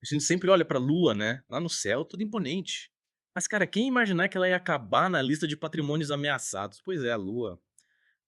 A gente sempre olha pra Lua, né, lá no céu, tudo imponente. Mas, cara, quem ia imaginar que ela ia acabar na lista de patrimônios ameaçados? Pois é, a Lua.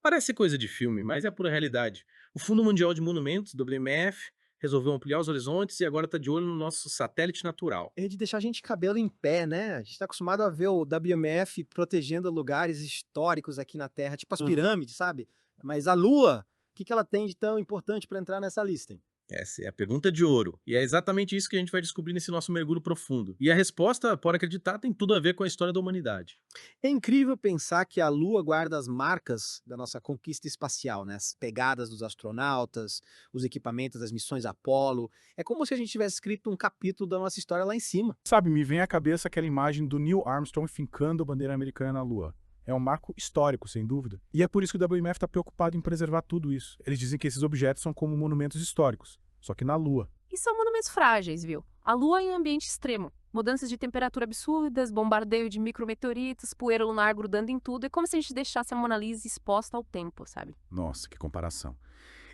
Parece coisa de filme, mas é a pura realidade. O Fundo Mundial de Monumentos, WMF, resolveu ampliar os horizontes e agora está de olho no nosso satélite natural. É de deixar a gente cabelo em pé, né? A gente está acostumado a ver o WMF protegendo lugares históricos aqui na Terra, tipo as Uhum. pirâmides, sabe? Mas a Lua, o que que ela tem de tão importante para entrar nessa lista, hein? Essa é a pergunta de ouro. E é exatamente isso que a gente vai descobrir nesse nosso mergulho profundo. E a resposta, pode acreditar, tem tudo a ver com a história da humanidade. É incrível pensar que a Lua guarda as marcas da nossa conquista espacial, né? As pegadas dos astronautas, os equipamentos das missões Apollo. É como se a gente tivesse escrito um capítulo da nossa história lá em cima. Sabe, me vem à cabeça aquela imagem do Neil Armstrong fincando a bandeira americana na Lua. É um marco histórico, sem dúvida. E é por isso que o WMF está preocupado em preservar tudo isso. Eles dizem que esses objetos são como monumentos históricos, só que na Lua. E são monumentos frágeis, viu? A Lua em ambiente extremo. Mudanças de temperatura absurdas, bombardeio de micrometeoritos, poeira lunar grudando em tudo. É como se a gente deixasse a Mona Lisa exposta ao tempo, sabe? Nossa, que comparação.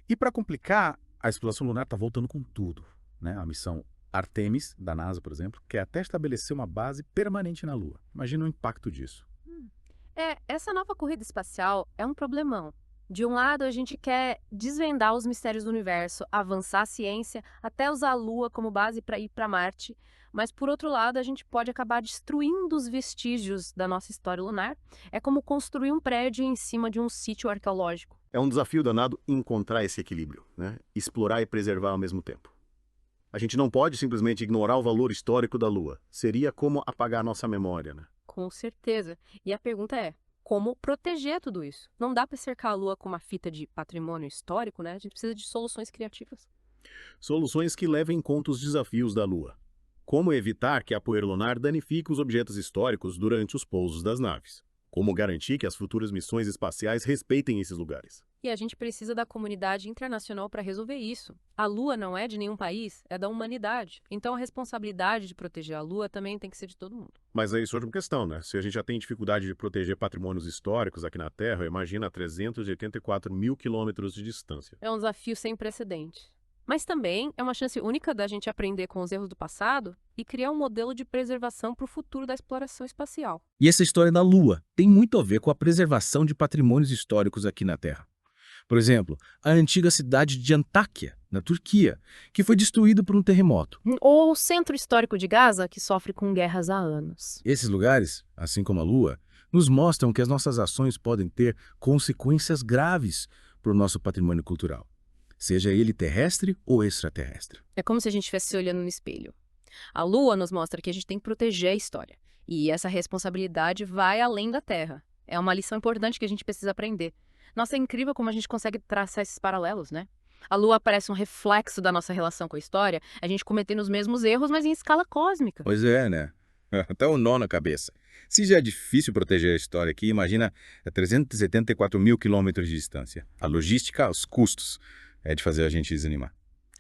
E para complicar, a exploração lunar está voltando com tudo, né? A missão Artemis, da NASA, por exemplo, quer até estabelecer uma base permanente na Lua. Imagina o impacto disso. Essa nova corrida espacial é um problemão. De um lado, a gente quer desvendar os mistérios do universo, avançar a ciência, até usar a Lua como base para ir para Marte. Mas, por outro lado, a gente pode acabar destruindo os vestígios da nossa história lunar. É como construir um prédio em cima de um sítio arqueológico. É um desafio danado encontrar esse equilíbrio, né? Explorar e preservar ao mesmo tempo. A gente não pode simplesmente ignorar o valor histórico da Lua. Seria como apagar nossa memória, né? Com certeza. E a pergunta é, como proteger tudo isso? Não dá para cercar a Lua com uma fita de patrimônio histórico, né? A gente precisa de soluções criativas. Soluções que levem em conta os desafios da Lua. Como evitar que a poeira lunar danifique os objetos históricos durante os pousos das naves? Como garantir que as futuras missões espaciais respeitem esses lugares? E a gente precisa da comunidade internacional para resolver isso. A Lua não é de nenhum país, é da humanidade. Então a responsabilidade de proteger a Lua também tem que ser de todo mundo. Mas aí surge uma questão, né? Se a gente já tem dificuldade de proteger patrimônios históricos aqui na Terra, imagina a 384 mil quilômetros de distância. É um desafio sem precedente. Mas também é uma chance única da gente aprender com os erros do passado e criar um modelo de preservação para o futuro da exploração espacial. E essa história da Lua tem muito a ver com a preservação de patrimônios históricos aqui na Terra. Por exemplo, a antiga cidade de Antáquia, na Turquia, que foi destruída por um terremoto. Ou o Centro Histórico de Gaza, que sofre com guerras há anos. Esses lugares, assim como a Lua, nos mostram que as nossas ações podem ter consequências graves para o nosso patrimônio cultural, seja ele terrestre ou extraterrestre. É como se a gente estivesse olhando no espelho. A Lua nos mostra que a gente tem que proteger a história. E essa responsabilidade vai além da Terra. É uma lição importante que a gente precisa aprender. Nossa, é incrível como a gente consegue traçar esses paralelos, né? A Lua parece um reflexo da nossa relação com a história, a gente cometendo os mesmos erros, mas em escala cósmica. Pois é, né? Até um nó na cabeça. Se já é difícil proteger a história aqui, imagina a 374 mil quilômetros de distância. A logística, os custos, é de fazer a gente desanimar.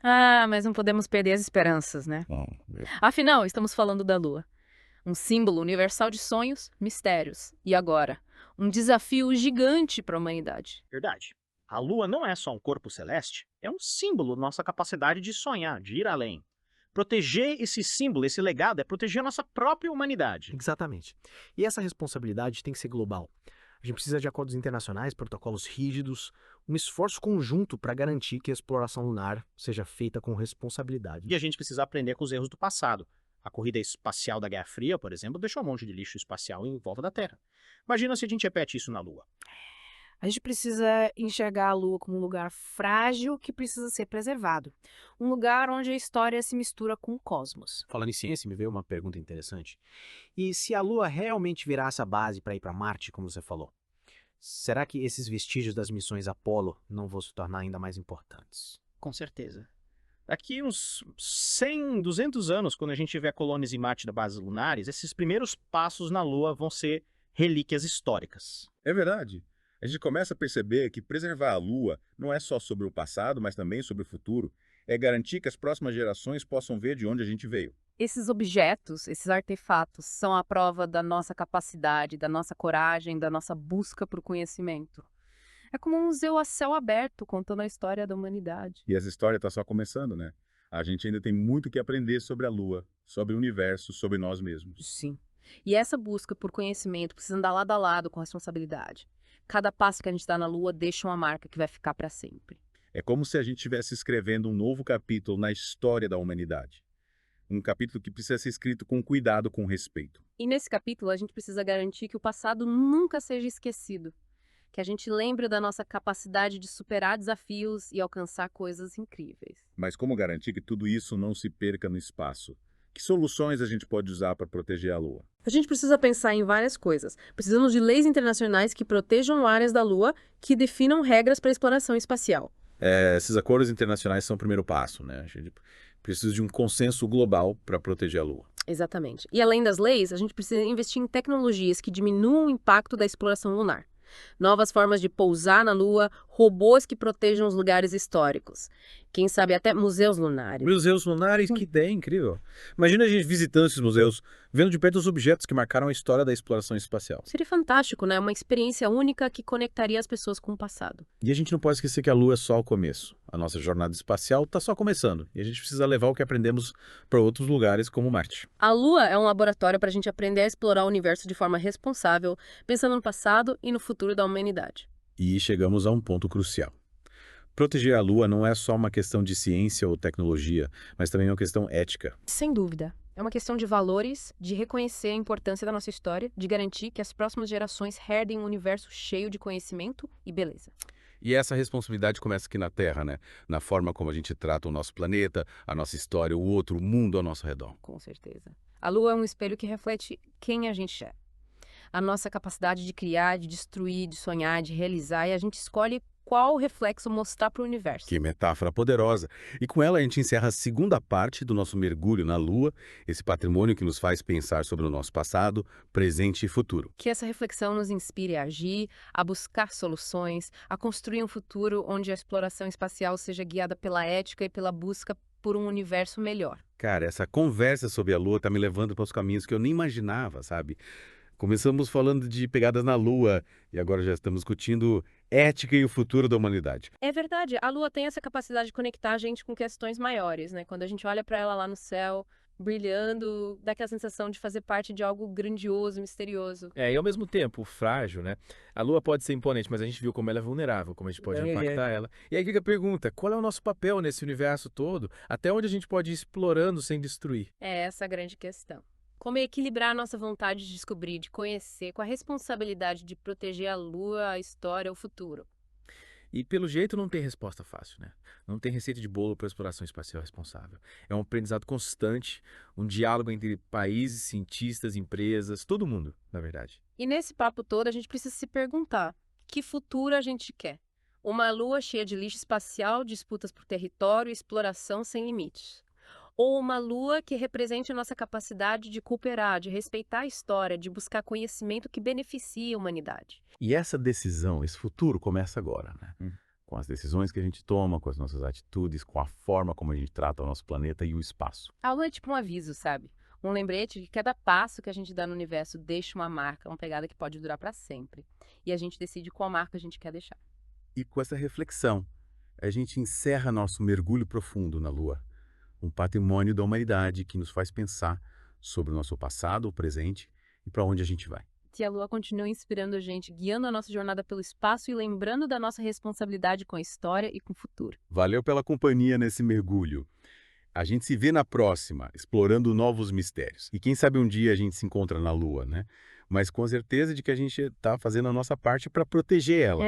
Ah, mas não podemos perder as esperanças, né? Bom, Afinal, estamos falando da Lua. Um símbolo universal de sonhos, mistérios. E agora? Um desafio gigante para a humanidade. Verdade. A Lua não é só um corpo celeste, é um símbolo da nossa capacidade de sonhar, de ir além. Proteger esse símbolo, esse legado, é proteger a nossa própria humanidade. Exatamente. E essa responsabilidade tem que ser global. A gente precisa de acordos internacionais, protocolos rígidos, um esforço conjunto para garantir que a exploração lunar seja feita com responsabilidade. E a gente precisa aprender com os erros do passado. A corrida espacial da Guerra Fria, por exemplo, deixou um monte de lixo espacial em volta da Terra. Imagina se a gente repete isso na Lua. A gente precisa enxergar a Lua como um lugar frágil que precisa ser preservado. Um lugar onde a história se mistura com o cosmos. Falando em ciência, me veio uma pergunta interessante. E se a Lua realmente virasse a base para ir para Marte, como você falou, será que esses vestígios das missões Apollo não vão se tornar ainda mais importantes? Com certeza. Daqui uns 100, 200 anos, quando a gente tiver colônias em Marte da bases lunares, esses primeiros passos na Lua vão ser relíquias históricas. É verdade. A gente começa a perceber que preservar a Lua não é só sobre o passado, mas também sobre o futuro. É garantir que as próximas gerações possam ver de onde a gente veio. Esses objetos, esses artefatos, são a prova da nossa capacidade, da nossa coragem, da nossa busca por conhecimento. É como um museu a céu aberto contando a história da humanidade. E essa história está só começando, né? A gente ainda tem muito que aprender sobre a Lua, sobre o universo, sobre nós mesmos. Sim. E essa busca por conhecimento precisa andar lado a lado com responsabilidade. Cada passo que a gente dá na Lua deixa uma marca que vai ficar para sempre. É como se a gente estivesse escrevendo um novo capítulo na história da humanidade. Um capítulo que precisa ser escrito com cuidado, com respeito. E nesse capítulo, a gente precisa garantir que o passado nunca seja esquecido. Que a gente lembre da nossa capacidade de superar desafios e alcançar coisas incríveis. Mas como garantir que tudo isso não se perca no espaço? Que soluções a gente pode usar para proteger a Lua? A gente precisa pensar em várias coisas. Precisamos de leis internacionais que protejam áreas da Lua, que definam regras para a exploração espacial. Esses acordos internacionais são o primeiro passo, né? A gente precisa de um consenso global para proteger a Lua. Exatamente. E além das leis, a gente precisa investir em tecnologias que diminuam o impacto da exploração lunar. Novas formas de pousar na Lua, robôs que protejam os lugares históricos. Quem sabe até museus lunares. Museus lunares, que ideia incrível. Imagina a gente visitando esses museus, vendo de perto os objetos que marcaram a história da exploração espacial. Seria fantástico, né? Uma experiência única que conectaria as pessoas com o passado. E a gente não pode esquecer que a Lua é só o começo. A nossa jornada espacial está só começando. E a gente precisa levar o que aprendemos para outros lugares como Marte. A Lua é um laboratório para a gente aprender a explorar o universo de forma responsável, pensando no passado e no futuro da humanidade. E chegamos a um ponto crucial. Proteger a Lua não é só uma questão de ciência ou tecnologia, mas também é uma questão ética. Sem dúvida. É uma questão de valores, de reconhecer a importância da nossa história, de garantir que as próximas gerações herdem um universo cheio de conhecimento e beleza. E essa responsabilidade começa aqui na Terra, né? Na forma como a gente trata o nosso planeta, a nossa história, o outro, o mundo ao nosso redor. Com certeza. A Lua é um espelho que reflete quem a gente é. A nossa capacidade de criar, de destruir, de sonhar, de realizar, e a gente escolhe qual reflexo mostrar para o universo. Que metáfora poderosa! E com ela a gente encerra a segunda parte do nosso mergulho na Lua, esse patrimônio que nos faz pensar sobre o nosso passado, presente e futuro. Que essa reflexão nos inspire a agir, a buscar soluções, a construir um futuro onde a exploração espacial seja guiada pela ética e pela busca por um universo melhor. Cara, essa conversa sobre a Lua tá me levando para os caminhos que eu nem imaginava, sabe? Começamos falando de pegadas na Lua e agora já estamos discutindo ética e o futuro da humanidade. É verdade, a Lua tem essa capacidade de conectar a gente com questões maiores, né? Quando a gente olha para ela lá no céu, brilhando, dá aquela sensação de fazer parte de algo grandioso, misterioso. E ao mesmo tempo, frágil, né? A Lua pode ser imponente, mas a gente viu como ela é vulnerável, como a gente pode impactar ela. E aí fica a pergunta, qual é o nosso papel nesse universo todo? Até onde a gente pode ir explorando sem destruir? É essa a grande questão. Como equilibrar a nossa vontade de descobrir, de conhecer, com a responsabilidade de proteger a Lua, a história, o futuro. E pelo jeito não tem resposta fácil, né? Não tem receita de bolo para a exploração espacial responsável. É um aprendizado constante, um diálogo entre países, cientistas, empresas, todo mundo, na verdade. E nesse papo todo a gente precisa se perguntar, que futuro a gente quer? Uma Lua cheia de lixo espacial, disputas por território e exploração sem limites. Ou uma Lua que represente a nossa capacidade de cooperar, de respeitar a história, de buscar conhecimento que beneficie a humanidade. E essa decisão, esse futuro começa agora, né? Com as decisões que a gente toma, com as nossas atitudes, com a forma como a gente trata o nosso planeta e o espaço. A Lua é tipo um aviso, sabe? Um lembrete de que cada passo que a gente dá no universo deixa uma marca, uma pegada que pode durar para sempre. E a gente decide qual marca a gente quer deixar. E com essa reflexão, a gente encerra nosso mergulho profundo na Lua. Um patrimônio da humanidade que nos faz pensar sobre o nosso passado, o presente e para onde a gente vai. Que a Lua continue inspirando a gente, guiando a nossa jornada pelo espaço e lembrando da nossa responsabilidade com a história e com o futuro. Valeu pela companhia nesse mergulho. A gente se vê na próxima, explorando novos mistérios. E quem sabe um dia a gente se encontra na Lua, né? Mas com a certeza de que a gente está fazendo a nossa parte para proteger ela.